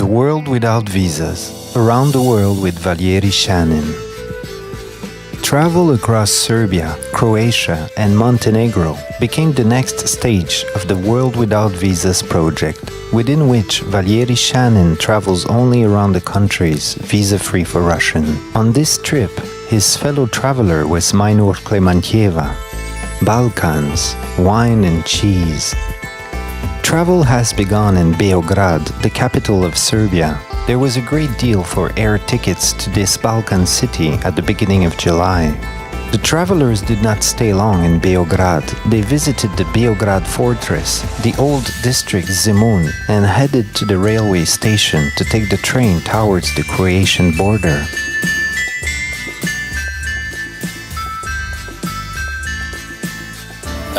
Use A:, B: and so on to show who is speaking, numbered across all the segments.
A: World Without Visas, Around the World with Valery Shanin. Travel across Serbia, Croatia and Montenegro became the next stage of the World Without Visas project, within which Valery Shanin travels only around the countries visa-free for Russian. On this trip, his fellow traveler was Minor Klemantieva. Balkans, wine and cheese. Travel has begun in Beograd, the capital of Serbia. There was a great deal for air tickets to this Balkan city at the beginning of July. The travelers did not stay long in Beograd. They visited the Beograd Fortress, the old district Zemun, and headed to the railway station to take the train towards the Croatian border.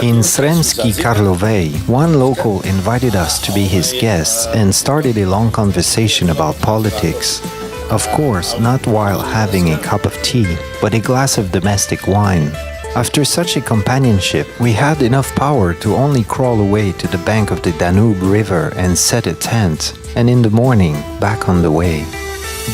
A: In Sremski Karlovy, one local invited us to be his guests and started a long conversation about politics. Of course, not while having a cup of tea, but a glass of domestic wine. After such a companionship, we had enough power to only crawl away to the bank of the Danube River and set a tent, and in the morning, back on the way.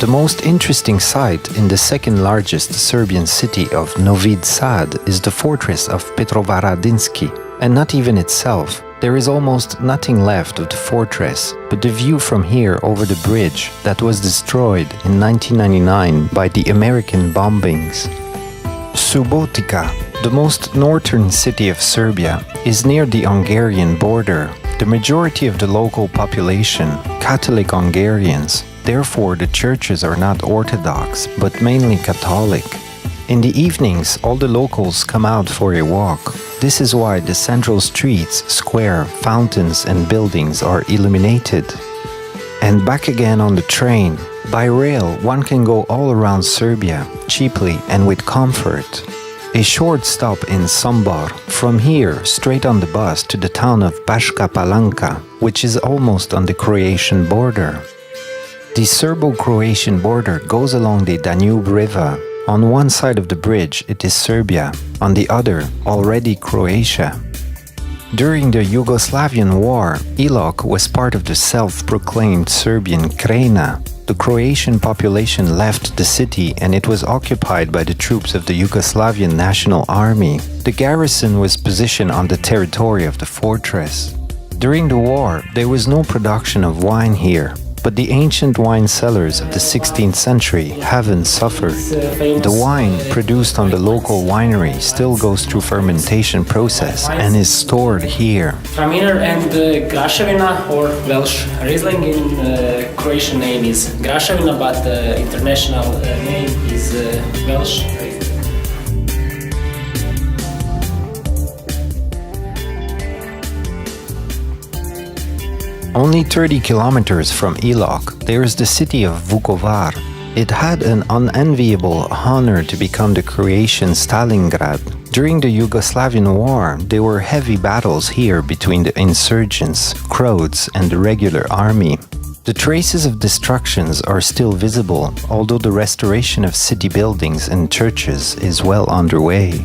A: The most interesting sight in the second largest Serbian city of Novi Sad is the fortress of Petrovaradinski, and not even itself. There is almost nothing left of the fortress, but the view from here over the bridge that was destroyed in 1999 by the American bombings. Subotica, the most northern city of Serbia, is near the Hungarian border. The majority of the local population, Catholic Hungarians, therefore the churches are not Orthodox, but mainly Catholic. In the evenings, all the locals come out for a walk. This is why the central streets, square, fountains and buildings are illuminated. And back again on the train. By rail, one can go all around Serbia, cheaply and with comfort. A short stop in Sombor. From here, straight on the bus to the town of Baška Palanka, which is almost on the Croatian border. The Serbo-Croatian border goes along the Danube River. On one side of the bridge it is Serbia, on the other already Croatia. During the Yugoslavian War, Ilok was part of the self-proclaimed Serbian Krajina. The Croatian population left the city and it was occupied by the troops of the Yugoslavian National Army. The garrison was positioned on the territory of the fortress. During the war, there was no production of wine here. But the ancient wine cellars of the 16th century haven't suffered. The wine produced on the local winery still goes through fermentation process and is stored here.
B: Traminer and Graševina, or Welsh Riesling, in Croatian name is Graševina, but the international name is Welsh Riesling.
A: Only 30 kilometers from Ilok, there is the city of Vukovar. It had an unenviable honor to become the Croatian Stalingrad. During the Yugoslavian War, there were heavy battles here between the insurgents, Croats, and the regular army. The traces of destructions are still visible, although the restoration of city buildings and churches is well underway.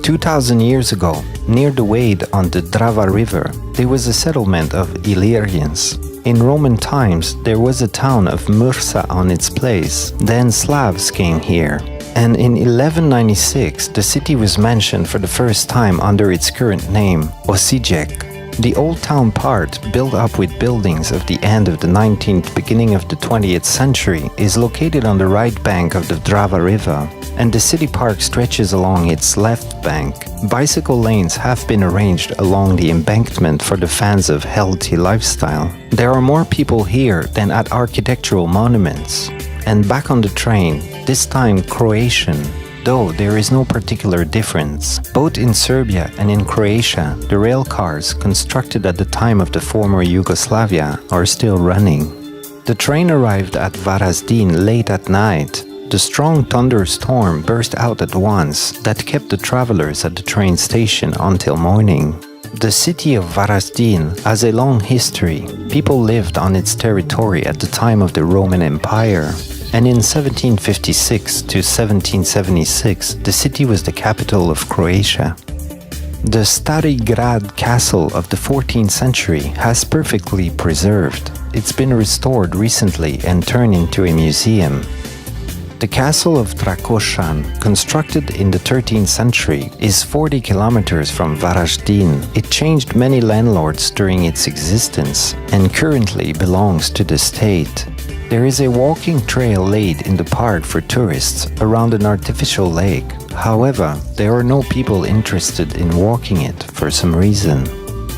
A: 2,000 years ago, near the Wade on the Drava River, there was a settlement of Illyrians. In Roman times, there was a town of Mursa on its place. Then Slavs came here. And in 1196, the city was mentioned for the first time under its current name, Osijek. The old town part, built up with buildings of the end of the 19th, beginning of the 20th century, is located on the right bank of the Drava River, and the city park stretches along its left bank. Bicycle lanes have been arranged along the embankment for the fans of healthy lifestyle. There are more people here than at architectural monuments. And back on the train, this time Croatian, though there is no particular difference. Both in Serbia and in Croatia, the rail cars constructed at the time of the former Yugoslavia are still running. The train arrived at Varazdin late at night. The strong thunderstorm burst out at once that kept the travelers at the train station until morning. The city of Varazdin has a long history. People lived on its territory at the time of the Roman Empire. And in 1756 to 1776, the city was the capital of Croatia. The Stari Grad castle of the 14th century has perfectly preserved. it's been restored recently and turned into a museum. The castle of Croatia, constructed in the 13th century, is 40 kilometers from Varaždin. It changed many landlords during its existence and currently belongs to the state. There is a walking trail laid in the park for tourists around an artificial lake. However, there are no people interested in walking it for some reason.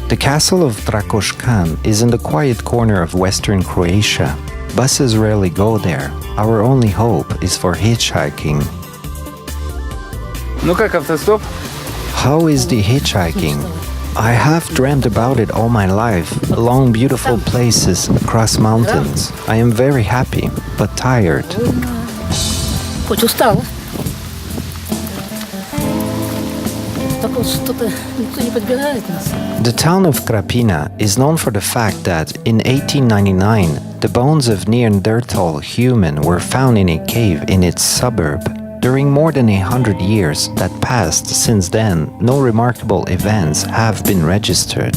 A: The castle of Croatia is in the quiet corner of western Croatia. Buses rarely go there. Our only hope is for hitchhiking.
C: Ну как автостоп?
A: How is the hitchhiking? I have dreamt about it all my life, along beautiful places, across mountains. I am very happy, but tired.
D: Хоть устала. Так вот что-то никто не подбирает нас.
A: The town of Krapina is known for the fact that in 1899, the bones of Neanderthal human were found in a cave in its suburb. During more than 100 years that passed since then, no remarkable events have been registered.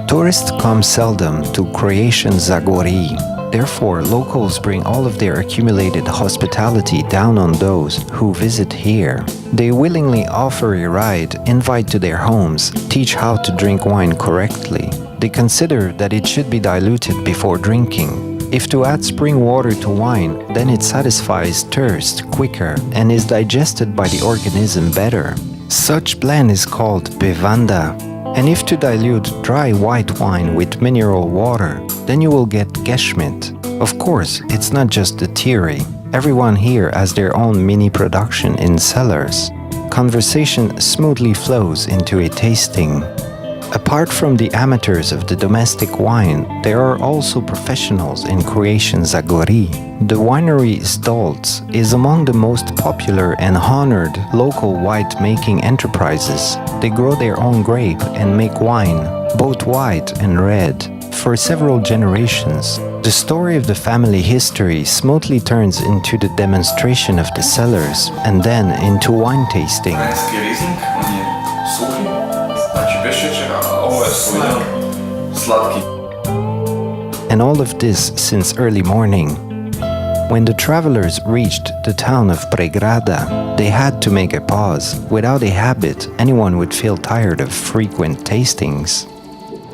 A: Tourists come seldom to Croatian Zagori. Therefore, locals bring all of their accumulated hospitality down on those who visit here. They willingly offer a ride, invite to their homes, teach how to drink wine correctly. They consider that it should be diluted before drinking. If to add spring water to wine, then it satisfies thirst quicker and is digested by the organism better. Such blend is called bevanda. And if to dilute dry white wine with mineral water, then you will get geschmit. Of course, it's not just the theory. Everyone here has their own mini production in cellars. Conversation smoothly flows into a tasting. Apart from the amateurs of the domestic wine, there are also professionals in Croatian Zagori. The winery Stolz is among the most popular and honored local wine-making enterprises. They grow their own grape and make wine, both white and red, for several generations. The story of the family history smoothly turns into the demonstration of the cellars and then into wine tasting. And all of this since early morning. When the travelers reached the town of Pregrada, they had to make a pause. Without a habit, anyone would feel tired of frequent tastings.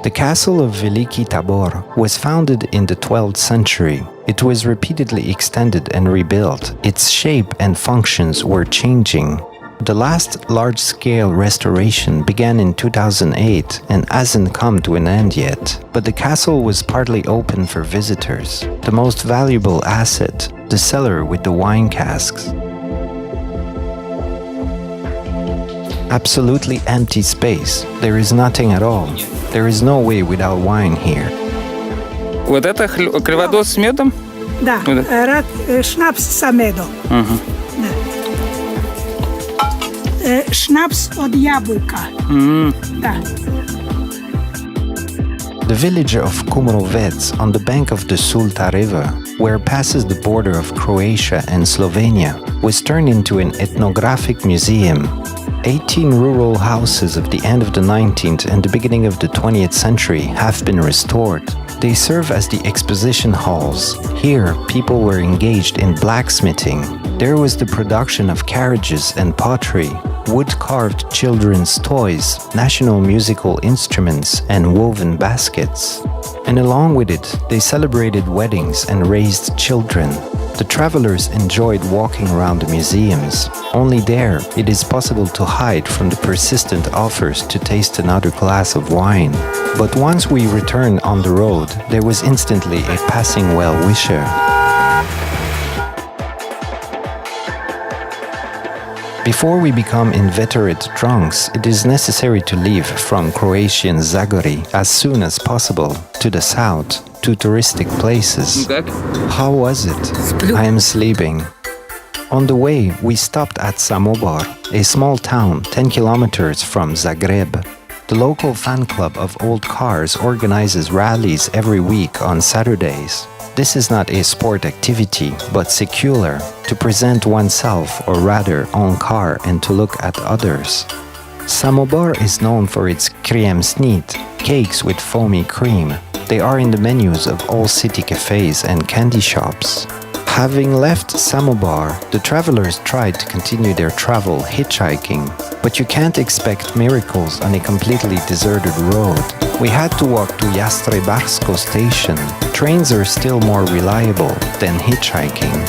A: The castle of Veliki Tabor was founded in the 12th century. It was repeatedly extended and rebuilt. Its shape and functions were changing. The last large-scale restoration began in 2008 and hasn't come to an end yet, but the castle was partly open for visitors. The most valuable asset, the cellar with the wine casks. Absolutely empty space. There is nothing at all. There is no way without wine here.
C: Вот это криводос с медом?
E: Да, шнапс sa medom. Šnaps od jabuka. Da.
A: The village of Kumrovec on the bank of the Sulta River, where passes the border of Croatia and Slovenia, was turned into an ethnographic museum. 18 rural houses of the end of the 19th and the beginning of the 20th century have been restored. They serve as the exposition halls. Here, people were engaged in blacksmithing. There was the production of carriages and pottery, wood-carved children's toys, national musical instruments, and woven baskets. And along with it, they celebrated weddings and raised children. The travelers enjoyed walking around the museums. Only there, it is possible to hide from the persistent offers to taste another glass of wine. But once we returned on the road, there was instantly a passing well-wisher. Before we become inveterate drunks, it is necessary to leave from Croatian Zagori as soon as possible to the south, to touristic places. How was it? I am sleeping. On the way, we stopped at Samobor, a small town 10 kilometers from Zagreb. The local fan club of old cars organizes rallies every week on Saturdays. This is not a sport activity, but secular, to present oneself or rather own car and to look at others. Samobor is known for its kremsnit, cakes with foamy cream. They are in the menus of all city cafes and candy shops. Having left Samobor, the travelers tried to continue their travel hitchhiking. But you can't expect miracles on a completely deserted road. We had to walk to Jastrebarsko station. Trains are still more reliable than hitchhiking.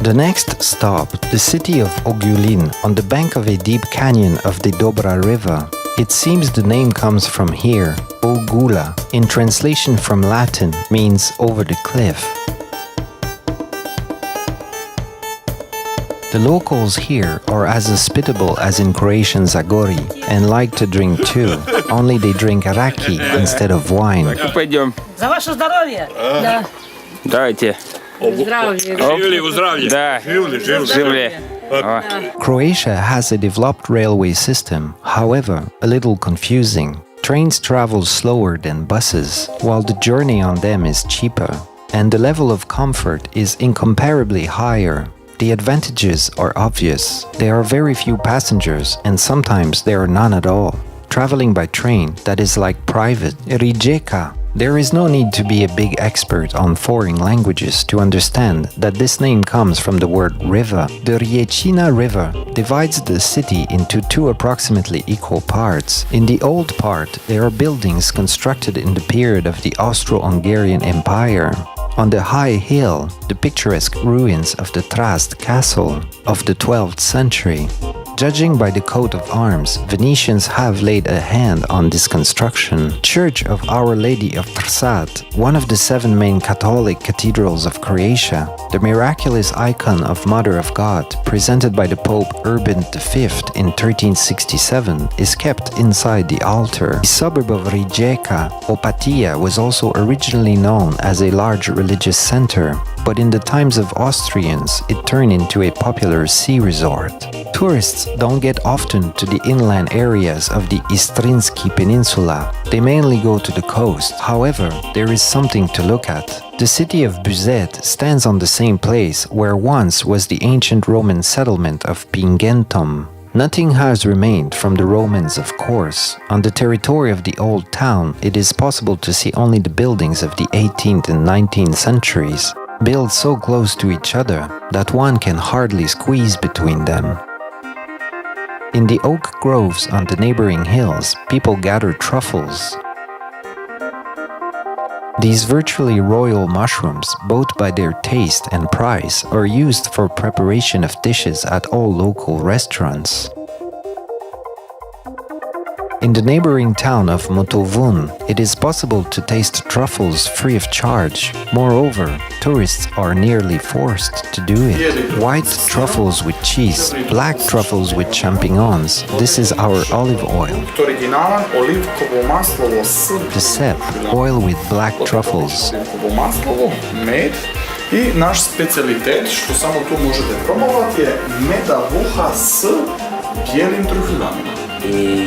A: The next stop, the city of Ogulin, on the bank of a deep canyon of the Dobra River. It seems the name comes from here. Ogula, in translation from Latin, means over the cliff. The locals here are as hospitable as in Croatian Zagori and like to drink too, only they drink raki instead of wine.
C: Пойдем.
D: За ваше здоровье! Да.
C: Давайте.
D: Здравия.
C: Да. Живли.
A: Croatia has a developed railway system, however, a little confusing. Trains travel slower than buses, while the journey on them is cheaper, and the level of comfort is incomparably higher. The advantages are obvious. There are very few passengers, and sometimes there are none at all. Traveling by train, that is like private. Rijeka. There is no need to be a big expert on foreign languages to understand that this name comes from the word river. The Riječina River divides the city into two approximately equal parts. In the old part, there are buildings constructed in the period of the Austro-Hungarian Empire. On the high hill, the picturesque ruins of the Trast castle of the 12th century. Judging by the coat of arms, Venetians have laid a hand on this construction. Church of Our Lady of Trsat, one of the 7 main Catholic cathedrals of Croatia, the miraculous icon of Mother of God, presented by the Pope Urban V in 1367, is kept inside the altar. The suburb of Rijeka, Opatija, was also originally known as a large religious center, but in the times of Austrians, it turned into a popular sea resort. Tourists don't get often to the inland areas of the Istrinski Peninsula. They mainly go to the coast. However, there is something to look at. The city of Buzet stands on the same place where once was the ancient Roman settlement of Pingentum. Nothing has remained from the Romans, of course. On the territory of the old town, it is possible to see only the buildings of the 18th and 19th centuries, built so close to each other that one can hardly squeeze between them. In the oak groves on the neighboring hills, people gather truffles. These virtually royal mushrooms, both by their taste and price, are used for preparation of dishes at all local restaurants. In the neighboring town of Motovun, it is possible to taste truffles free of charge. Moreover, tourists are nearly forced to do it. White truffles with cheese, black truffles with champignons. This is our olive oil. The sep, oil with black truffles.
F: I naš specijalitet, što samo tu možete probovati, je medavuha s bijelim trufljanima.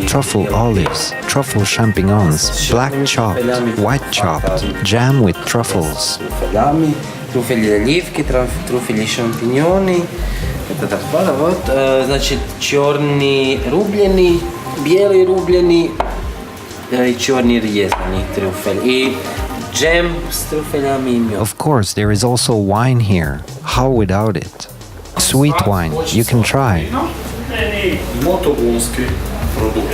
A: Truffle olives, truffle champignons, black chopped, white chopped, jam with truffles.
G: Trufeli оливки, trufeli šampinjoni. Znači čorni rubljeni, bijeli rubljeni i čorni rijezani trufeli. I džem s trufeljami i mjok.
A: Of course, there is also wine here. How without it? Sweet wine, you can try.
F: Motovunski produkt.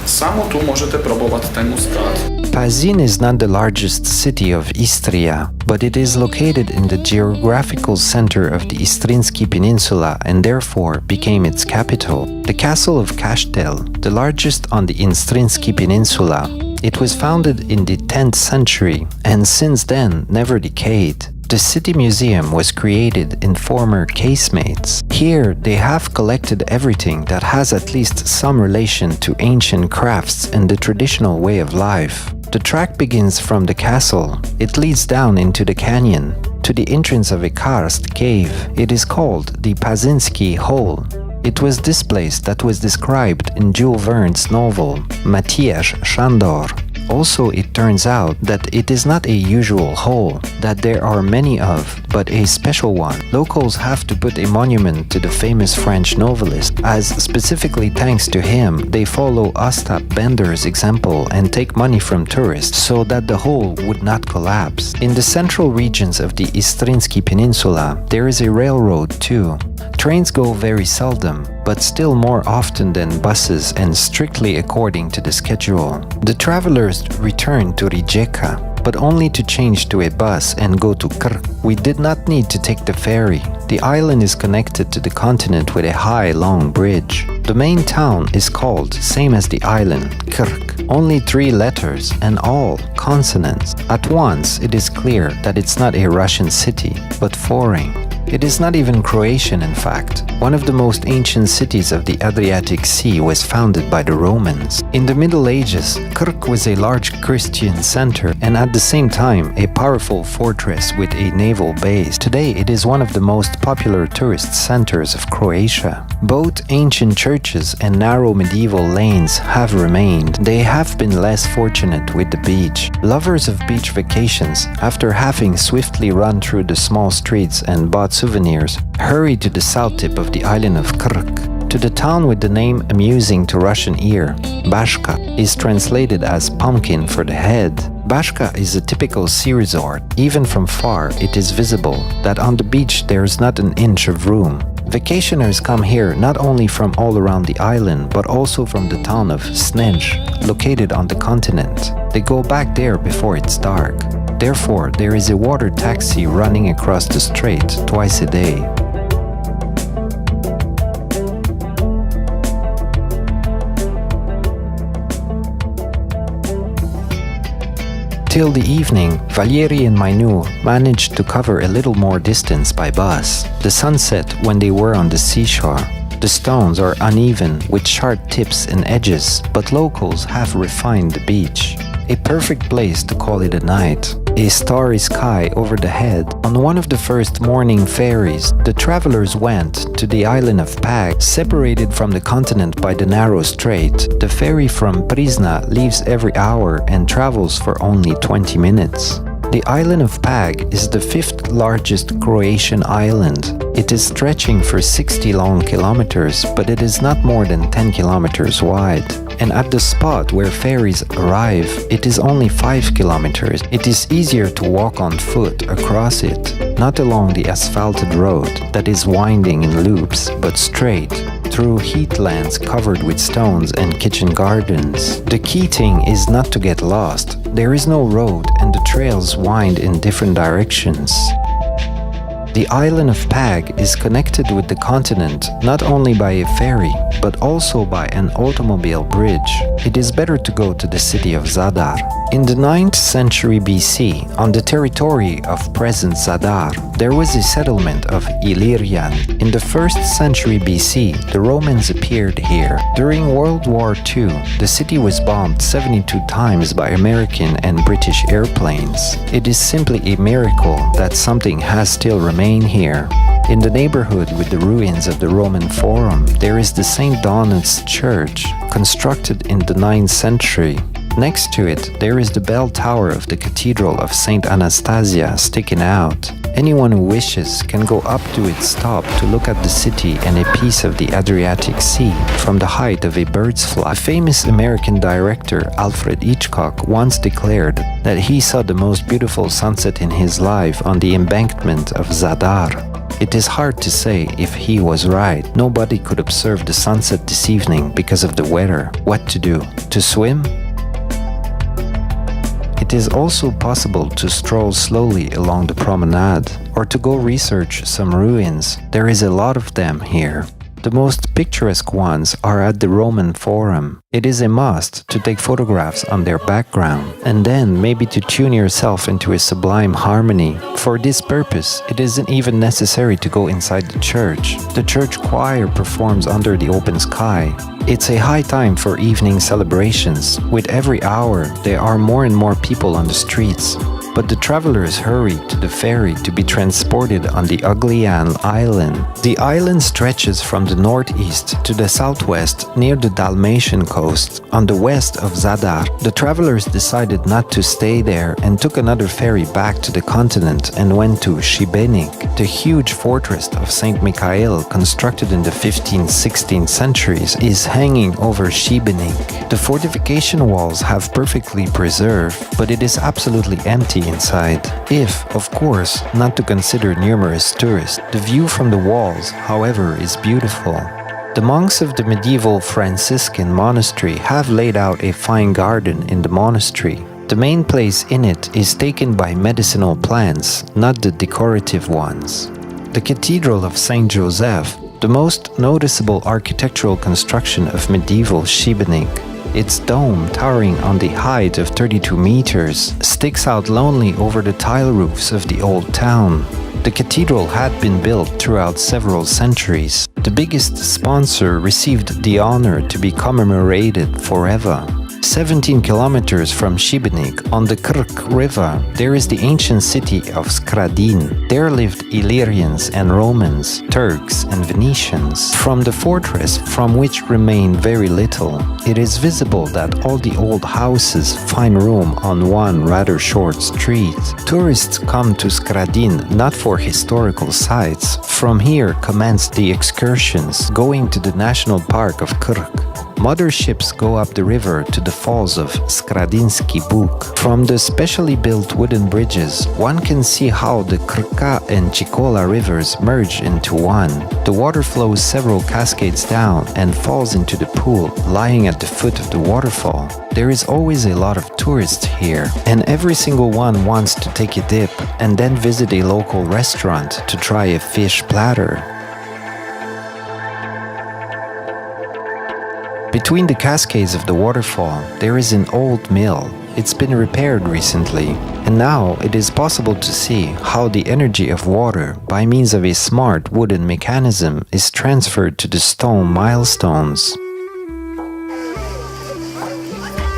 F: Samo tu možete probovati taj muskat.
A: Pazin is not the largest city of Istria, but it is located in the geographical center of the Istrinski Peninsula and therefore became its capital. The castle of Kastel, the largest on the Istrinski Peninsula, it was founded in the 10th century and since then never decayed. The city museum was created in former casemates. Here they have collected everything that has at least some relation to ancient crafts and the traditional way of life. The track begins from the castle. It leads down into the canyon, to the entrance of a karst cave. It is called the Pazinski Hole. It was this place that was described in Jules Verne's novel, Matthias Shandor. Also, it turns out that it is not a usual hole, that there are many of, but a special one. Locals have to put a monument to the famous French novelist, as specifically thanks to him, they follow Ostap Bender's example and take money from tourists so that the hole would not collapse. In the central regions of the Istrinsky Peninsula, there is a railroad too. Trains go very seldom, but still more often than buses and strictly according to the schedule. The travelers returned to Rijeka, but only to change to a bus and go to Krk. We did not need to take the ferry. The island is connected to the continent with a high, long bridge. The main town is called, same as the island, Krk. Only 3 letters and all consonants. At once, it is clear that it's not a Russian city, but foreign. It is not even Croatian, in fact. One of the most ancient cities of the Adriatic Sea was founded by the Romans. In the Middle Ages, Krk was a large Christian center and at the same time a powerful fortress with a naval base. Today it is one of the most popular tourist centers of Croatia. Both ancient churches and narrow medieval lanes have remained. They have been less fortunate with the beach. Lovers of beach vacations, after having swiftly run through the small streets and bought souvenirs, hurry to the south tip of the island of Krk, to the town with the name amusing to Russian ear. Bashka is translated as pumpkin for the head. Bashka is a typical sea resort. Even from far, it is visible that on the beach there is not an inch of room. Vacationers come here not only from all around the island, but also from the town of Snej, located on the continent. They go back there before it's dark. Therefore, there is a water taxi running across the strait twice a day. Till the evening, Valery and Mainur managed to cover a little more distance by bus. The sun set when they were on the seashore. The stones are uneven with sharp tips and edges, but locals have refined the beach. A perfect place to call it a night. A starry sky overhead. On one of the first morning ferries, the travelers went to the island of Pag, separated from the continent by the narrow strait. The ferry from Prizna leaves every hour and travels for only 20 minutes. The island of Pag is the 5th largest Croatian island. It is stretching for 60 long kilometers, but it is not more than 10 kilometers wide. And at the spot where ferries arrive, it is only 5 kilometers. It is easier to walk on foot across it, not along the asphalted road that is winding in loops, but straight, through heathlands covered with stones and kitchen gardens. The key thing is not to get lost. There is no road and the trails wind in different directions. The island of Pag is connected with the continent not only by a ferry, but also by an automobile bridge. It is better to go to the city of Zadar. In the 9th century BC, on the territory of present Zadar, there was a settlement of Illyrian. In the 1st century BC, the Romans appeared here. During World War II, the city was bombed 72 times by American and British airplanes. It is simply a miracle that something has still remained here. In the neighborhood with the ruins of the Roman Forum, there is the St. Donat's Church, constructed in the 9th century. Next to it, there is the bell tower of the Cathedral of St. Anastasia sticking out. Anyone who wishes can go up to its top to look at the city and a piece of the Adriatic Sea from the height of a bird's fly. Famous American director Alfred Hitchcock once declared that he saw the most beautiful sunset in his life on the embankment of Zadar. It is hard to say if he was right. Nobody could observe the sunset this evening because of the weather. What to do? To swim? It is also possible to stroll slowly along the promenade or to go research some ruins. There is a lot of them here. The most picturesque ones are at the Roman Forum. It is a must to take photographs on their background, and then maybe to tune yourself into a sublime harmony. For this purpose, it isn't even necessary to go inside the church. The church choir performs under the open sky. It's a high time for evening celebrations. With every hour, there are more and more people on the streets. But the travelers hurry to the ferry to be transported on the Ugljan island. The island stretches from the northeast to the southwest near the Dalmatian coast, on the west of Zadar. The travelers decided not to stay there and took another ferry back to the continent and went to Šibenik. The huge fortress of St. Michael, constructed in the 15th-16th centuries, is hanging over Šibenik. The fortification walls have perfectly preserved, but it is absolutely empty inside. If, of course, not to consider numerous tourists. The view from the walls, however, is beautiful. The monks of the medieval Franciscan monastery have laid out a fine garden in the monastery. The main place in it is taken by medicinal plants, not the decorative ones. The Cathedral of Saint Joseph, the most noticeable architectural construction of medieval Šibenik. Its dome, towering on the height of 32 meters, sticks out lonely over the tile roofs of the old town. The cathedral had been built throughout several centuries. The biggest sponsor received the honor to be commemorated forever. 17 kilometers from Šibenik, on the Krk River, there is the ancient city of Skradin. There lived Illyrians and Romans, Turks and Venetians. From the fortress, from which remained very little, it is visible that all the old houses find room on one rather short street. Tourists come to Skradin not for historical sites. From here commence the excursions, going to the National Park of Krk. Mother ships go up the river to the falls of Skradinski Buk. From the specially built wooden bridges, one can see how the Krka and Chikola rivers merge into one. The water flows several cascades down and falls into the pool lying at the foot of the waterfall. There is always a lot of tourists here, and every single one wants to take a dip and then visit a local restaurant to try a fish platter. Between the cascades of the waterfall, there is an old mill. It's been repaired recently, and now it is possible to see how the energy of water, by means of a smart wooden mechanism, is transferred to the stone milestones.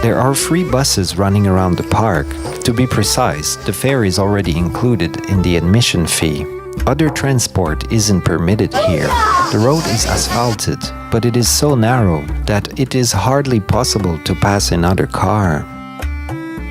A: There are free buses running around the park. To be precise, the fare is already included in the admission fee. Other transport isn't permitted here. The road is asphalted, but it is so narrow that it is hardly possible to pass another car.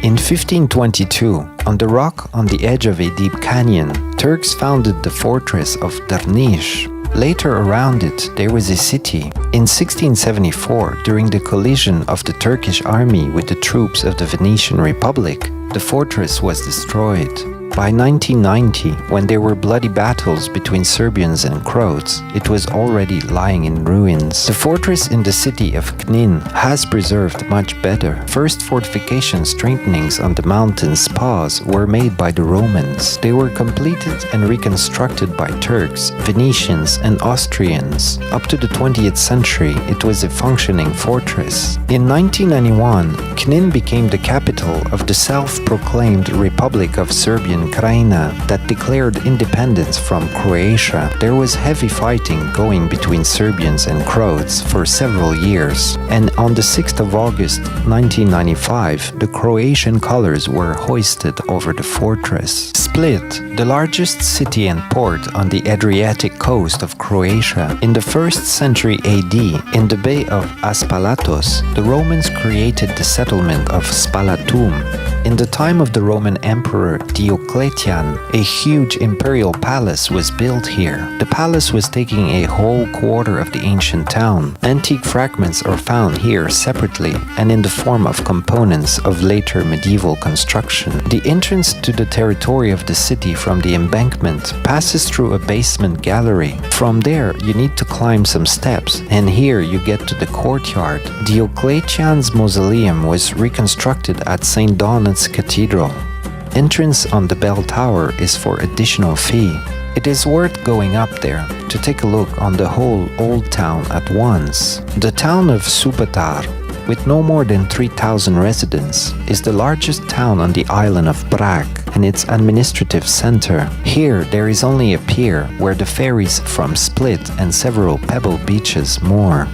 A: In 1522, on the rock on the edge of a deep canyon, Turks founded the fortress of Drniš. Later around it, there was a city. In 1674, during the collision of the Turkish army with the troops of the Venetian Republic, the fortress was destroyed. By 1990, when there were bloody battles between Serbians and Croats, it was already lying in ruins. The fortress in the city of Knin has preserved much better. First fortification strengthenings on the mountain spas were made by the Romans. They were completed and reconstructed by Turks, Venetians and Austrians. Up to the 20th century, it was a functioning fortress. In 1991, Knin became the capital of the self-proclaimed Republic of Serbian Krajina that declared independence from Croatia. There was heavy fighting going between Serbians and Croats for several years, and on the 6th of August 1995, the Croatian colors were hoisted over the fortress. Split, the largest city and port on the Adriatic coast of Croatia, in the 1st century AD, in the Bay of Aspalatos, the Romans created the settlement of Spalatum. In the time of the Roman Emperor Diocletian, a huge imperial palace was built here. The palace was taking a whole quarter of the ancient town. Antique fragments are found here separately and in the form of components of later medieval construction. The entrance to the territory of the city from the embankment passes through a basement gallery. From there, you need to climb some steps, and here you get to the courtyard. Diocletian's mausoleum was reconstructed at St. Donat's Cathedral. Entrance on the bell tower is for additional fee. It is worth going up there to take a look on the whole old town at once. The town of Subotar, with no more than 3,000 residents, is the largest town on the island of Brač and its administrative center. Here there is only a pier where the ferries from Split and several pebble beaches moor.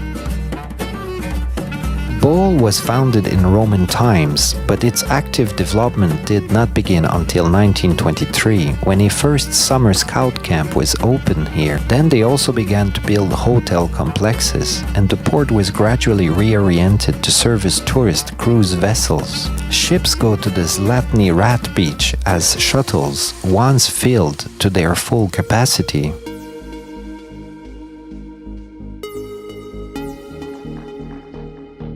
A: Bol was founded in Roman times, but its active development did not begin until 1923, when a first summer scout camp was opened here. Then they also began to build hotel complexes, and the port was gradually reoriented to service tourist cruise vessels. Ships go to the Zlatni Rat beach as shuttles, once filled to their full capacity.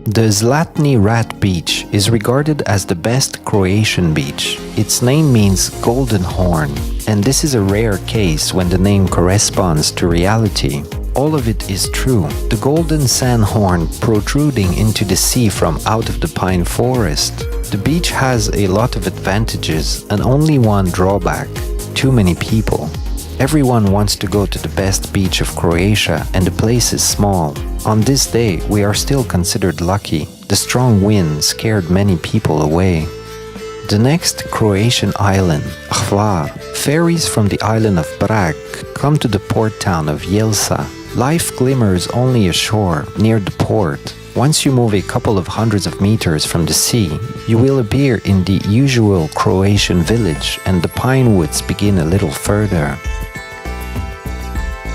A: The Zlatni Rat Beach is regarded as the best Croatian beach. Its name means golden horn, and this is a rare case when the name corresponds to reality. All of it is true. The golden sand horn protruding into the sea from out of the pine forest. The beach has a lot of advantages and only one drawback: too many people. Everyone wants to go to the best beach of Croatia, and the place is small. On this day, we are still considered lucky. The strong wind scared many people away. The next Croatian island, Hvar. Ferries from the island of Brač come to the port town of Jelsa. Life glimmers only ashore, near the port. Once you move a couple of hundreds of meters from the sea, you will appear in the usual Croatian village, and the pine woods begin a little further.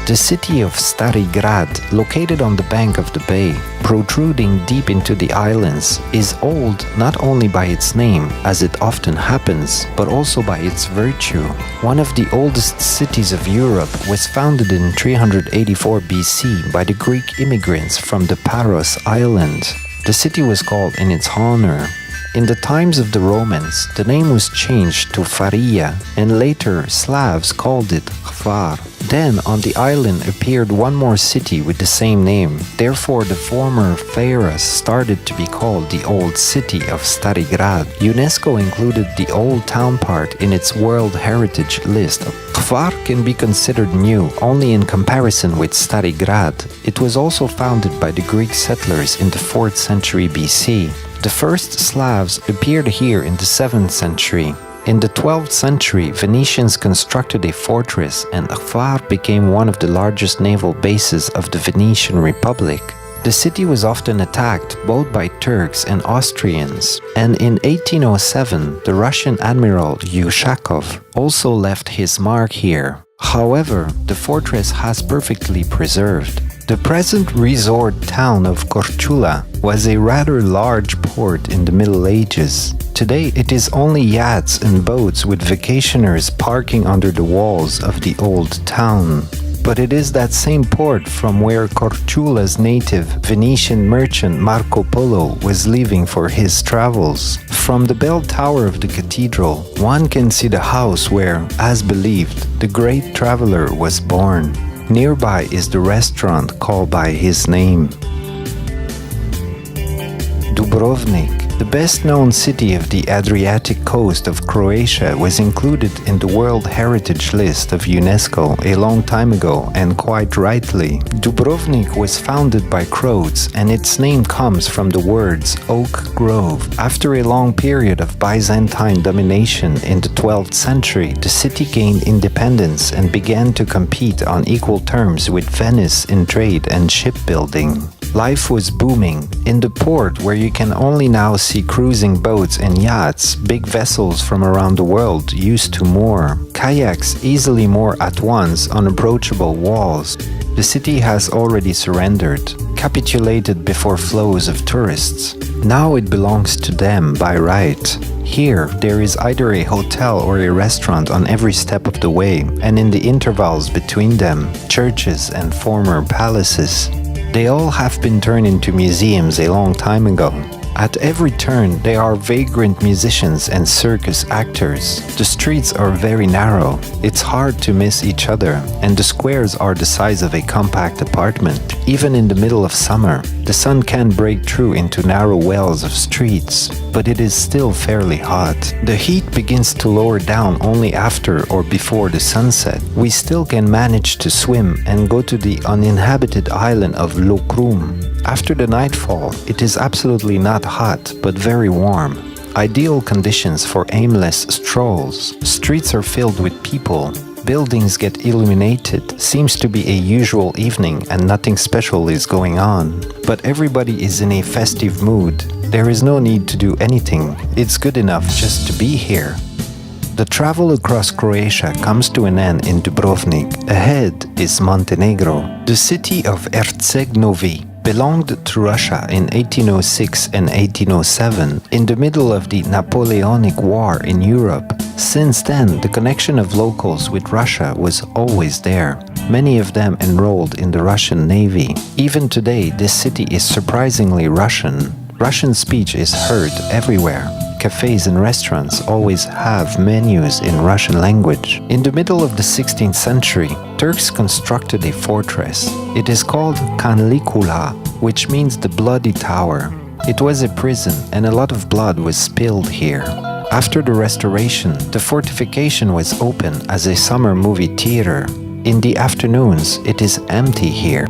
A: The city of Stari Grad, located on the bank of the bay, protruding deep into the islands, is old not only by its name, as it often happens, but also by its virtue. One of the oldest cities of Europe was founded in 384 BC by the Greek immigrants from the Paros island. The city was called in its honor. In the times of the Romans, the name was changed to Faria, and later Slavs called it Hvar. Then on the island appeared one more city with the same name. Therefore the former Faras started to be called the Old City of Stari Grad. UNESCO included the old town part in its World Heritage list. Hvar can be considered new only in comparison with Stari Grad. It was also founded by the Greek settlers in the 4th century BC. The first Slavs appeared here in the 7th century. In the 12th century, Venetians constructed a fortress, and Hvar became one of the largest naval bases of the Venetian Republic. The city was often attacked both by Turks and Austrians, and in 1807 the Russian admiral Ushakov also left his mark here. However, the fortress has perfectly preserved. The present resort town of Korčula was a rather large port in the Middle Ages. Today it is only yachts and boats with vacationers parking under the walls of the old town. But it is that same port from where Korčula's native Venetian merchant Marco Polo was leaving for his travels. From the bell tower of the cathedral, one can see the house where, as believed, the great traveler was born. Nearby is the restaurant called by his name. Dubrovnik, the best-known city of the Adriatic coast of Croatia, was included in the World Heritage List of UNESCO a long time ago, and quite rightly. Dubrovnik was founded by Croats, and its name comes from the words Oak Grove. After a long period of Byzantine domination in the 12th century, the city gained independence and began to compete on equal terms with Venice in trade and shipbuilding. Life was booming. In the port, where you can only now see cruising boats and yachts, big vessels from around the world used to moor. Kayaks easily moor at once on approachable walls. The city has already surrendered, capitulated before flows of tourists. Now it belongs to them by right. Here, there is either a hotel or a restaurant on every step of the way, and in the intervals between them, churches and former palaces. They all have been turned into museums a long time ago. At every turn, there are vagrant musicians and circus actors. The streets are very narrow. It's hard to miss each other, and the squares are the size of a compact apartment. Even in the middle of summer, The sun can break through into narrow wells of streets, but it is still fairly hot. The heat begins to lower down only after or before the sunset. We still can manage to swim and go to the uninhabited island of Lokrum. After the nightfall, it is absolutely not hot, but very warm. Ideal conditions for aimless strolls. Streets are filled with people. Buildings get illuminated. Seems to be a usual evening and nothing special is going on. But everybody is in a festive mood. There is no need to do anything. It's good enough just to be here. The travel across Croatia comes to an end in Dubrovnik. Ahead is Montenegro. The city of Erzegovina belonged to Russia in 1806 and 1807, in the middle of the Napoleonic War in Europe. Since then, the connection of locals with Russia was always there. Many of them enrolled in the Russian Navy. Even today, this city is surprisingly Russian. Russian speech is heard everywhere. Cafes and restaurants always have menus in Russian language. In the middle of the 16th century, Turks constructed a fortress. It is called Kanlikula, which means the bloody tower. It was a prison and a lot of blood was spilled here. After the restoration, the fortification was open as a summer movie theater. In the afternoons, it is empty here.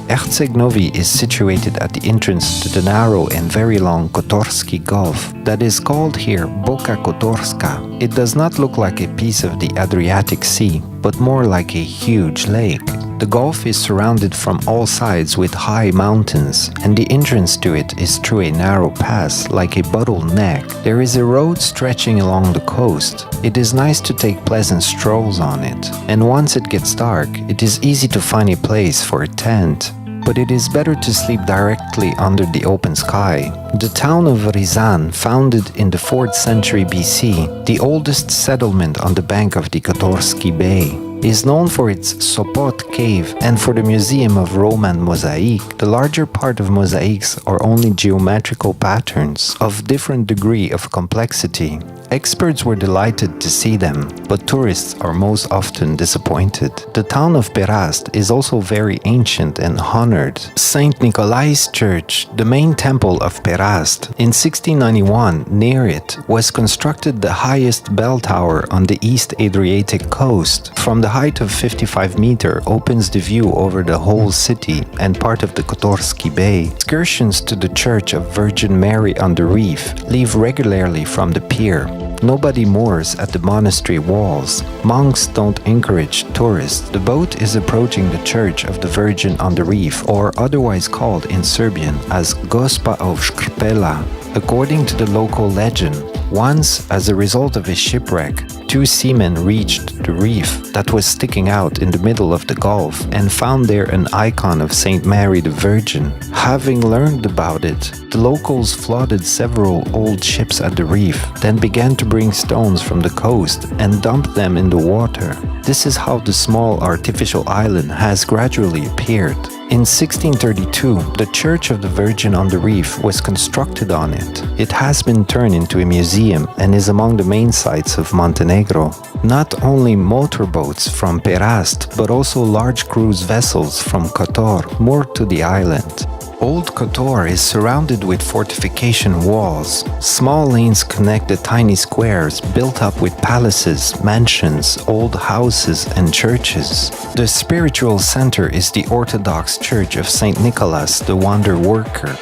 A: Erzegovina is situated at the entrance to the narrow and very long Kotorski Gulf that is called here Boka Kotorska. It does not look like a piece of the Adriatic Sea, but more like a huge lake. The gulf is surrounded from all sides with high mountains, and the entrance to it is through a narrow pass like a bottleneck. There is a road stretching along the coast. It is nice to take pleasant strolls on it, and once it gets dark, it is easy to find a place for a tent. But it is better to sleep directly under the open sky. The town of Rizan, founded in the 4th century BC, the oldest settlement on the bank of the Kotorski Bay, is known for its Sopot cave and for the Museum of Roman Mosaic. The larger part of mosaics are only geometrical patterns of different degree of complexity. Experts were delighted to see them, but tourists are most often disappointed. The town of Perast is also very ancient and honored. St. Nicolae's Church, the main temple of Perast, in 1691, near it, was constructed the highest bell tower on the East Adriatic coast. From the height of 55 meters opens the view over the whole city and part of the Kotorski Bay. Excursions to the Church of Virgin Mary on the Reef leave regularly from the pier. Nobody moors at the monastery walls. Monks don't encourage tourists. The boat is approaching the Church of the Virgin on the Reef, or otherwise called in Serbian as Gospa of Škrpela. According to the local legend, once, as a result of a shipwreck, 2 seamen reached the reef that was sticking out in the middle of the Gulf and found there an icon of Saint Mary the Virgin. Having learned about it, the locals flooded several old ships at the reef, then began to bring stones from the coast and dump them in the water. This is how the small artificial island has gradually appeared. In 1632, the Church of the Virgin on the Reef was constructed on it. It has been turned into a museum and is among the main sites of Montenegro. Not only motorboats from Perast, but also large cruise vessels from Kotor moored to the island. Old Kotor is surrounded with fortification walls. Small lanes connect the tiny squares built up with palaces, mansions, old houses, and churches. The spiritual center is the Orthodox Church of St. Nicholas the Wonder Worker.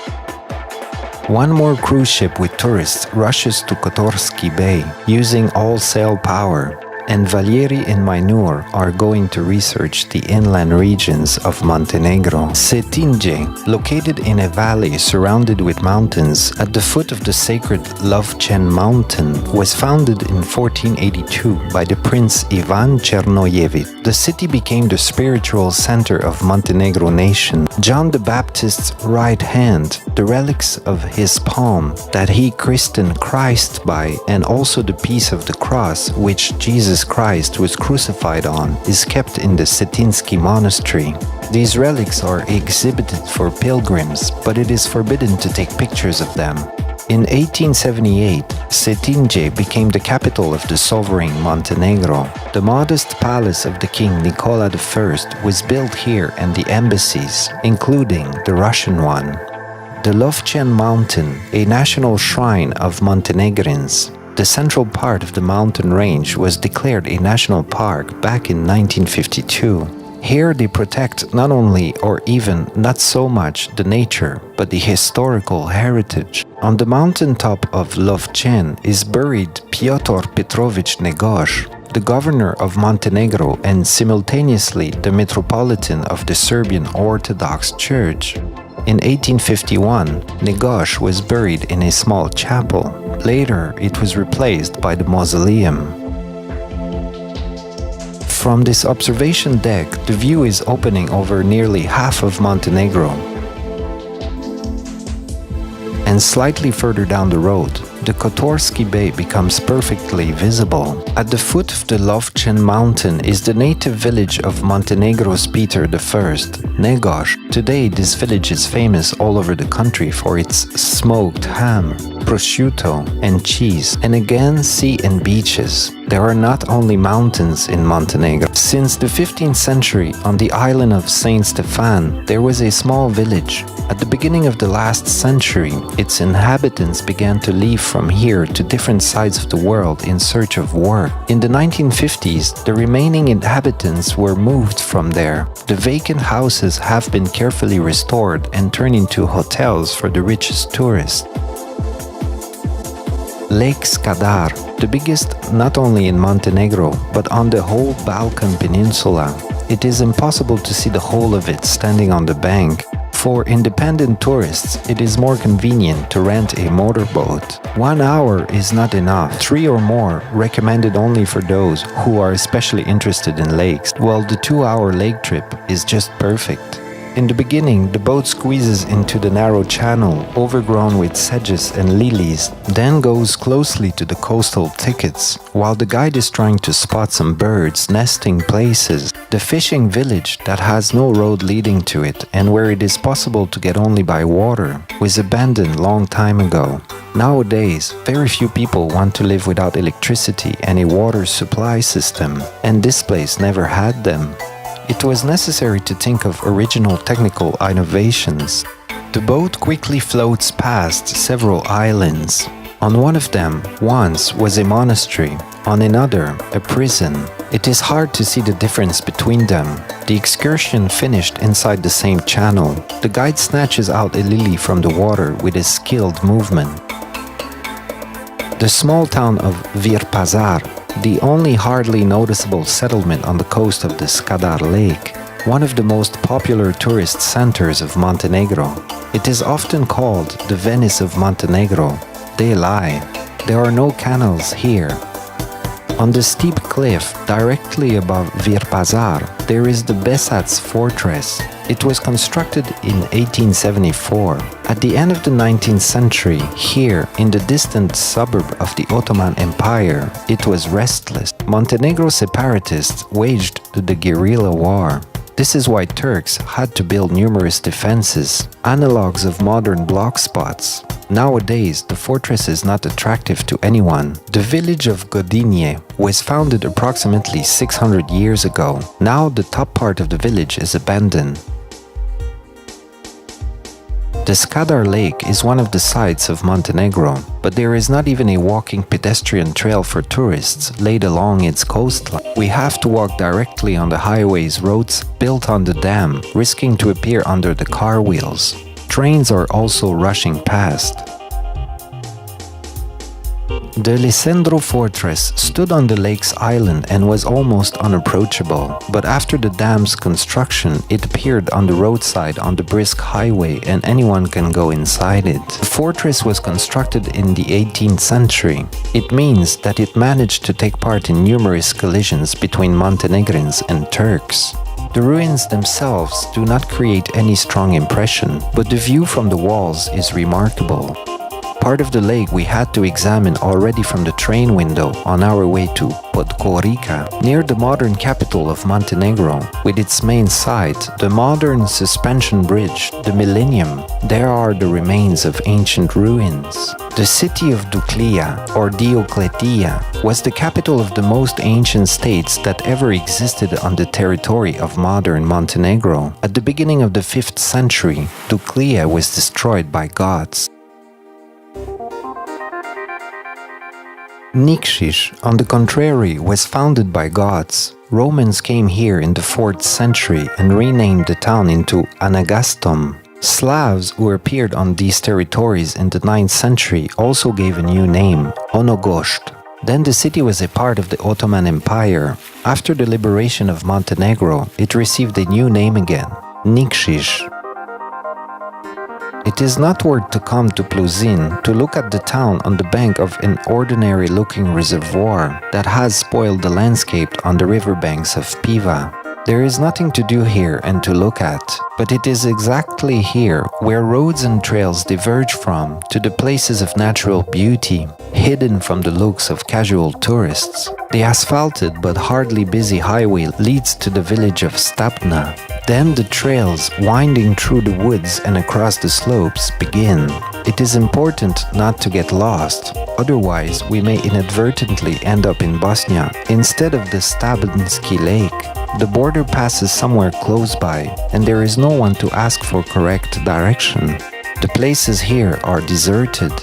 A: One more cruise ship with tourists rushes to Kotorski Bay, using all sail power, and Valery and Mainur are going to research the inland regions of Montenegro. Cetinje, located in a valley surrounded with mountains at the foot of the sacred Lovćen mountain, was founded in 1482 by the Prince Ivan Chernojević. The city became the spiritual center of Montenegro nation. John the Baptist's right hand, the relics of his palm that he christened Christ by, and also the piece of the cross which Jesus Christ was crucified on, is kept in the Cetinski monastery. These relics are exhibited for pilgrims, but it is forbidden to take pictures of them. In 1878, Cetinje became the capital of the sovereign Montenegro. The modest palace of the king Nicola I was built here and the embassies, including the Russian one. The Lovćen Mountain, a national shrine of Montenegrins. The central part of the mountain range was declared a national park back in 1952. Here they protect not only or even not so much the nature, but the historical heritage. On the mountaintop of Lovćen is buried Piotr Petrovich Njegoš, the governor of Montenegro and simultaneously the metropolitan of the Serbian Orthodox Church. In 1851, Njegoš was buried in a small chapel. Later, it was replaced by the mausoleum. From this observation deck, the view is opening over nearly half of Montenegro. And slightly further down the road, the Kotorski Bay becomes perfectly visible. At the foot of the Lovćen mountain is the native village of Montenegro's Peter I, Njegoš. Today, this village is famous all over the country for its smoked ham, prosciutto, and cheese, and again sea and beaches. There are not only mountains in Montenegro. Since the 15th century, on the island of Saint Stefan, there was a small village. At the beginning of the last century, its inhabitants began to leave from here to different sides of the world in search of work. In the 1950s, the remaining inhabitants were moved from there. The vacant houses have been carefully restored and turned into hotels for the richest tourists. Lake Skadar, the biggest not only in Montenegro, but on the whole Balkan peninsula. It is impossible to see the whole of it standing on the bank. For independent tourists, it is more convenient to rent a motorboat. 1 hour is not enough. 3 or more recommended only for those who are especially interested in lakes, while the 2-hour lake trip is just perfect. In the beginning, the boat squeezes into the narrow channel, overgrown with sedges and lilies, then goes closely to the coastal thickets, while the guide is trying to spot some birds nesting places. The fishing village that has no road leading to it and where it is possible to get only by water was abandoned long time ago. Nowadays, very few people want to live without electricity and a water supply system, and this place never had them. It was necessary to think of original technical innovations. The boat quickly floats past several islands. On one of them once was a monastery, on another a prison. It is hard to see the difference between them. The excursion finished inside the same channel. The guide snatches out a lily from the water with a skilled movement. The small town of Virpazar, the only hardly noticeable settlement on the coast of the Skadar Lake, one of the most popular tourist centers of Montenegro. It is often called the Venice of Montenegro. They lie. There are no canals here. On the steep cliff directly above Virpazar, there is the Beograd Fortress. It was constructed in 1874. At the end of the 19th century, here, in the distant suburb of the Ottoman Empire, it was restless. Montenegro separatists waged the guerrilla war. This is why Turks had to build numerous defenses, analogues of modern block spots. Nowadays, the fortress is not attractive to anyone. The village of Godinje was founded approximately 600 years ago. Now the top part of the village is abandoned. The Skadar Lake is one of the sights of Montenegro, but there is not even a walking pedestrian trail for tourists laid along its coastline. We have to walk directly on the highway's roads built on the dam, risking to appear under the car wheels. Trains are also rushing past. The Lisandro Fortress stood on the lake's island and was almost unapproachable, but after the dam's construction, it appeared on the roadside on the brisk highway and anyone can go inside it. The fortress was constructed in the 18th century. It means that it managed to take part in numerous collisions between Montenegrins and Turks. The ruins themselves do not create any strong impression, but the view from the walls is remarkable. Part of the lake we had to examine already from the train window on our way to Podgorica, near the modern capital of Montenegro, with its main site, the modern suspension bridge, the Millennium. There are the remains of ancient ruins. The city of Duklija, or Diocletia, was the capital of the most ancient states that ever existed on the territory of modern Montenegro. At the beginning of the 5th century, Duklija was destroyed by gods. Nikšić, on the contrary, was founded by gods. Romans came here in the 4th century and renamed the town into Anagastum. Slavs who appeared on these territories in the 9th century also gave a new name, Onogost. Then the city was a part of the Ottoman Empire. After the liberation of Montenegro, it received a new name again, Nikšić. It is not worth to come to Pluzin to look at the town on the bank of an ordinary-looking reservoir that has spoiled the landscape on the riverbanks of Piva. There is nothing to do here and to look at, but it is exactly here where roads and trails diverge from to the places of natural beauty, hidden from the looks of casual tourists. The asphalted but hardly busy highway leads to the village of Stapna. Then the trails, winding through the woods and across the slopes, begin. It is important not to get lost, otherwise we may inadvertently end up in Bosnia instead of the Stabinsky Lake. The border passes somewhere close by, and there is no one to ask for correct direction. The places here are deserted.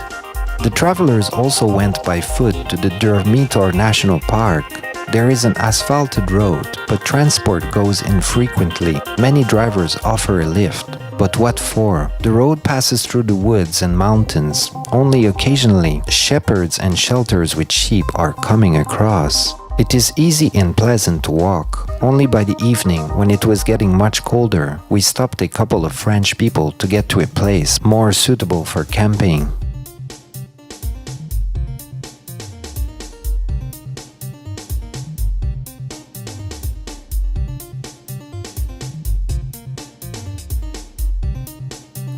A: The travelers also went by foot to the Durmitor National Park. There is an asphalted road, but transport goes infrequently. Many drivers offer a lift. But what for? The road passes through the woods and mountains. Only occasionally, shepherds and shelters with sheep are coming across. It is easy and pleasant to walk. Only by the evening, when it was getting much colder, we stopped a couple of French people to get to a place more suitable for camping.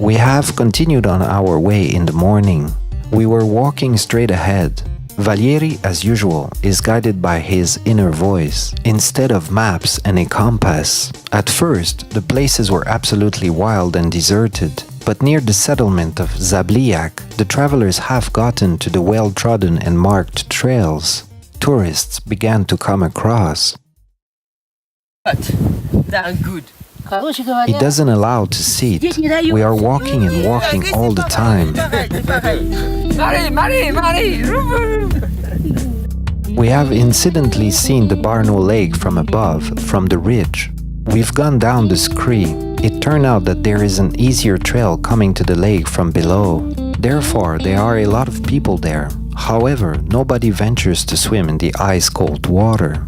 A: We have continued on our way in the morning. We were walking straight ahead. Valery, as usual, is guided by his inner voice, instead of maps and a compass. At first, the places were absolutely wild and deserted, but near the settlement of Zablijak, the travelers have gotten to the well-trodden and marked trails. Tourists began to come across.
G: Good.
A: It doesn't allow to sit. We are walking and walking all the time. We have incidentally seen the Barno Lake from above, from the ridge. We've gone down the scree. It turned out that there is an easier trail coming to the lake from below. Therefore, there are a lot of people there. However, nobody ventures to swim in the ice-cold water.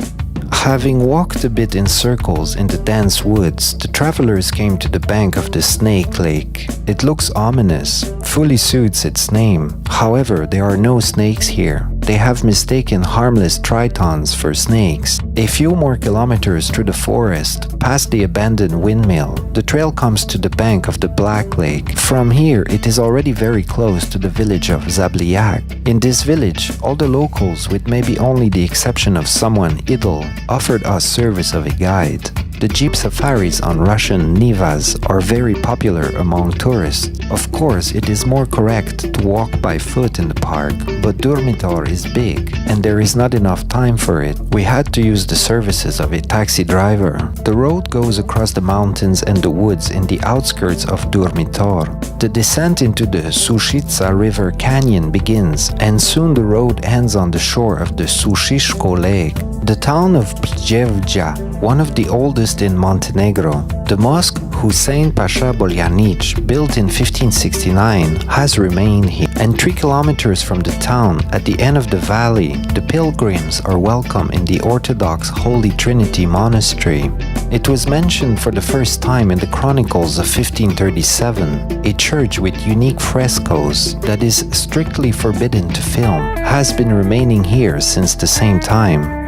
A: Having walked a bit in circles in the dense woods, the travelers came to the bank of the Snake Lake. It looks ominous, fully suits its name. However, there are no snakes here. They have mistaken harmless tritons for snakes. A few more kilometers through the forest, past the abandoned windmill, the trail comes to the bank of the Black Lake. From here, it is already very close to the village of Zablijak. In this village, all the locals, with maybe only the exception of someone idle, offered us service of a guide. The jeep safaris on Russian Nivas are very popular among tourists. Of course, it is more correct to walk by foot in the park, but Durmitor is big and there is not enough time for it. We had to use the services of a taxi driver. The road goes across the mountains and the woods in the outskirts of Durmitor. The descent into the Sušica River Canyon begins, and soon the road ends on the shore of the Sušiško Lake. The town of Pljevlja, one of the oldest in Montenegro. The mosque Husein Pasha Boljanić, built in 1569, has remained here. And 3 kilometers from the town, at the end of the valley, the pilgrims are welcome in the Orthodox Holy Trinity Monastery. It was mentioned for the first time in the Chronicles of 1537. A church with unique frescoes that is strictly forbidden to film has been remaining here since the same time.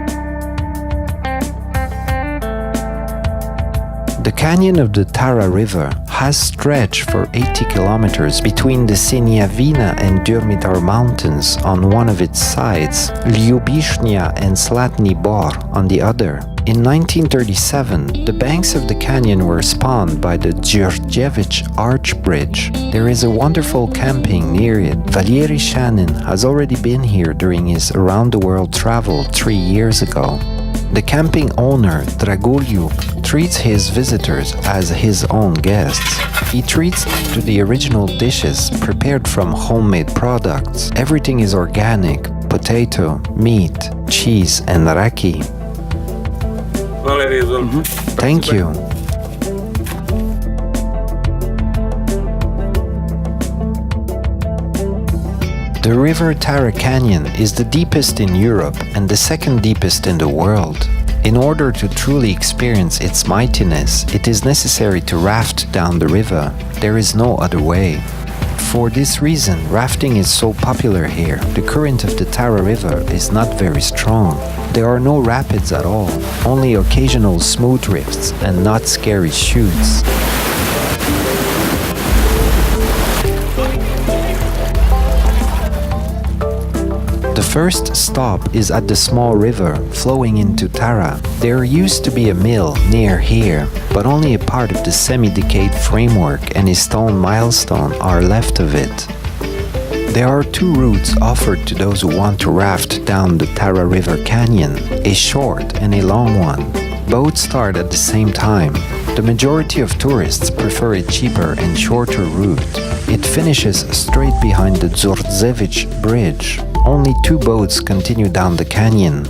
A: The canyon of the Tara River has stretched for 80 kilometers between the Siniavina and Durmitar mountains on one of its sides, Ljubishnia and Slatni Bor on the other. In 1937, the banks of the canyon were spawned by the Djurdjevic Arch Bridge. There is a wonderful camping near it. Valery Shanin has already been here during his around-the-world travel 3 years ago. The camping owner, Dragoljub, treats his visitors as his own guests. He treats them to the original dishes prepared from homemade products. Everything is organic: potato, meat, cheese, and raki. Thank you. The river Tara Canyon is the deepest in Europe and the second deepest in the world. In order to truly experience its mightiness, it is necessary to raft down the river. There is no other way. For this reason, rafting is so popular here. The current of the Tara River is not very strong. There are no rapids at all, only occasional smooth drifts and not scary chutes. The first stop is at the small river flowing into Tara. There used to be a mill near here, but only a part of the semi-decayed framework and a stone milestone are left of it. There are two routes offered to those who want to raft down the Tara River Canyon, a short and a long one. Both start at the same time. The majority of tourists prefer a cheaper and shorter route. It finishes straight behind the Djurdjevic Bridge. Only two boats continue down the canyon.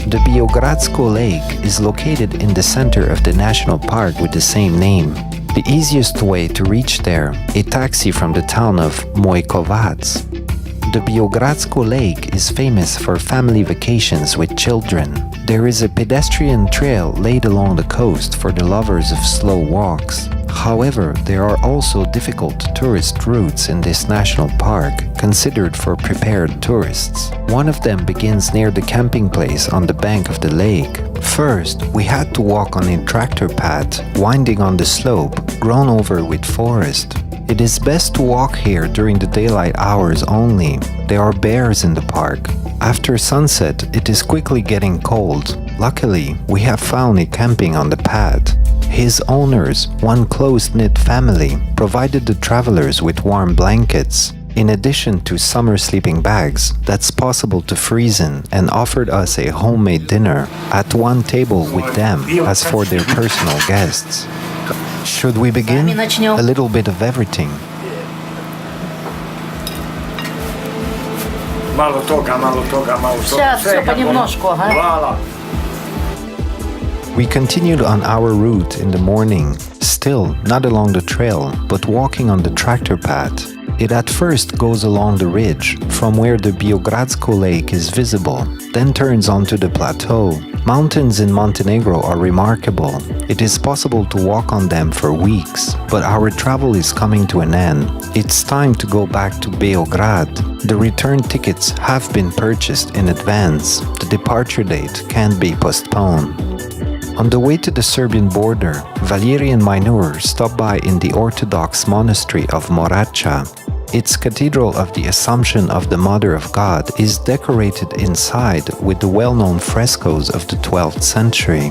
A: The Beogradsko Lake is located in the center of the national park with the same name. The easiest way to reach there, a taxi from the town of Mojkovac. The Beogradsko Lake is famous for family vacations with children. There is a pedestrian trail laid along the coast for the lovers of slow walks. However, there are also difficult tourist routes in this national park, considered for prepared tourists. One of them begins near the camping place on the bank of the lake. First, we had to walk on a tractor path, winding on the slope, grown over with forest. It is best to walk here during the daylight hours only. There are bears in the park. After sunset, it is quickly getting cold. Luckily, we have found a camping on the path. His owners, one close-knit family, provided the travelers with warm blankets, in addition to summer sleeping bags that's possible to freeze in, and offered us a homemade dinner at one table with them as for their personal guests. Should we begin? A little bit of everything.
C: Malo toga, malo toga, malo toga.
D: Сейчас все понемножку, ага.
A: We continued on our route in the morning, still not along the trail, but walking on the tractor path. It at first goes along the ridge, from where the Beogradsko Lake is visible, then turns onto the plateau. Mountains in Montenegro are remarkable. It is possible to walk on them for weeks, but our travel is coming to an end. It's time to go back to Beograd. The return tickets have been purchased in advance. The departure date can't be postponed. On the way to the Serbian border, Valery and Minur stopped by in the Orthodox monastery of Moracha. Its Cathedral of the Assumption of the Mother of God is decorated inside with the well-known frescoes of the 12th century.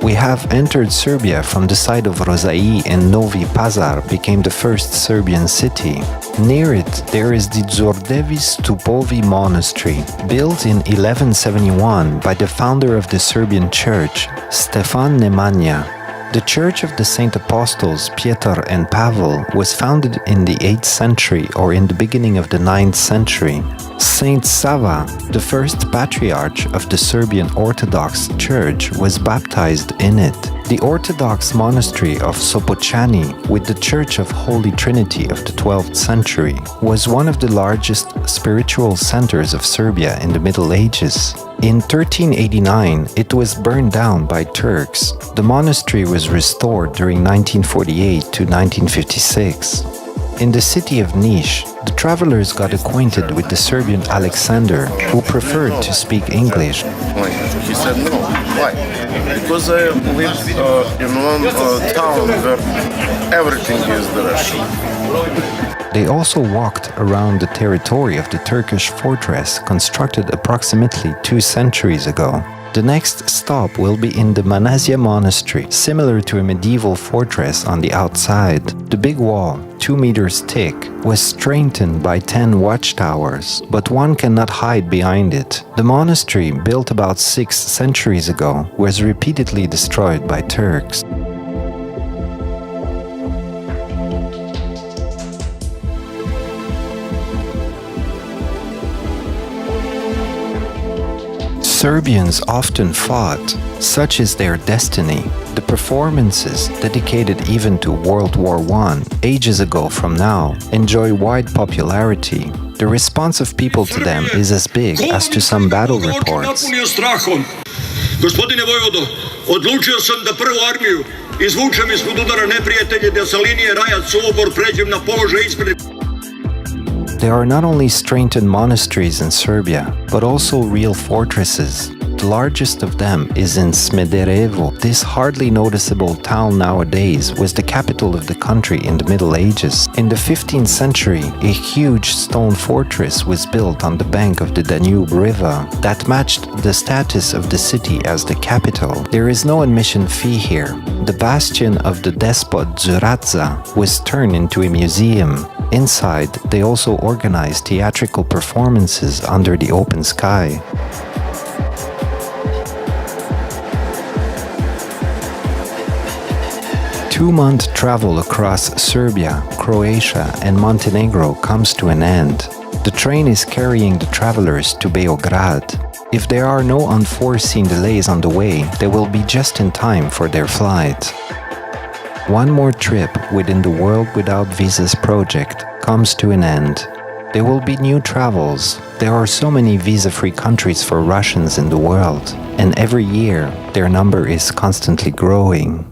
A: We have entered Serbia from the side of Rozai, and Novi Pazar became the first Serbian city. Near it, there is the Đorđevi Stupovi Monastery, built in 1171 by the founder of the Serbian Church, Stefan Nemanja. The Church of the Saint Apostles Petar and Pavel was founded in the 8th century or in the beginning of the 9th century. Saint Sava, the first patriarch of the Serbian Orthodox Church, was baptized in it. The Orthodox monastery of Sopoćani, with the Church of Holy Trinity of the 12th century, was one of the largest spiritual centers of Serbia in the Middle Ages. In 1389, it was burned down by Turks. The monastery was restored during 1948 to 1956. In the city of Niš, the travelers got acquainted with the Serbian Alexander, who preferred to speak English.
H: He said no. Why? Because I live in one town where everything is the Russian.
A: They also walked around the territory of the Turkish fortress constructed approximately 2 centuries ago. The next stop will be in the Manasya monastery, similar to a medieval fortress on the outside. The big wall, 2 meters thick, was strengthened by 10 watchtowers, but one cannot hide behind it. The monastery, built about 6 centuries ago, was repeatedly destroyed by Turks. Serbians often fought, such is their destiny. The performances, dedicated even to World War I, ages ago from now, enjoy wide popularity. The response of people to them is as big as to some battle reports.
I: Gospodine Vojvodo, odlučio sam da prvu armiju izvučem ispod udara neprijatelja, da sa linije Rajac-Sobor pređem na položaj ispred.
A: There are not only strengthened monasteries in Serbia, but also real fortresses. The largest of them is in Smederevo. This hardly noticeable town nowadays was the capital of the country in the Middle Ages. In the 15th century, a huge stone fortress was built on the bank of the Danube River that matched the status of the city as the capital. There is no admission fee here. The bastion of the despot Zuradza was turned into a museum. Inside, they also organized theatrical performances under the open sky. Two-month travel across Serbia, Croatia and Montenegro comes to an end. The train is carrying the travelers to Beograd. If there are no unforeseen delays on the way, they will be just in time for their flight. One more trip within the World Without Visas project comes to an end. There will be new travels. There are so many visa-free countries for Russians in the world, and every year their number is constantly growing.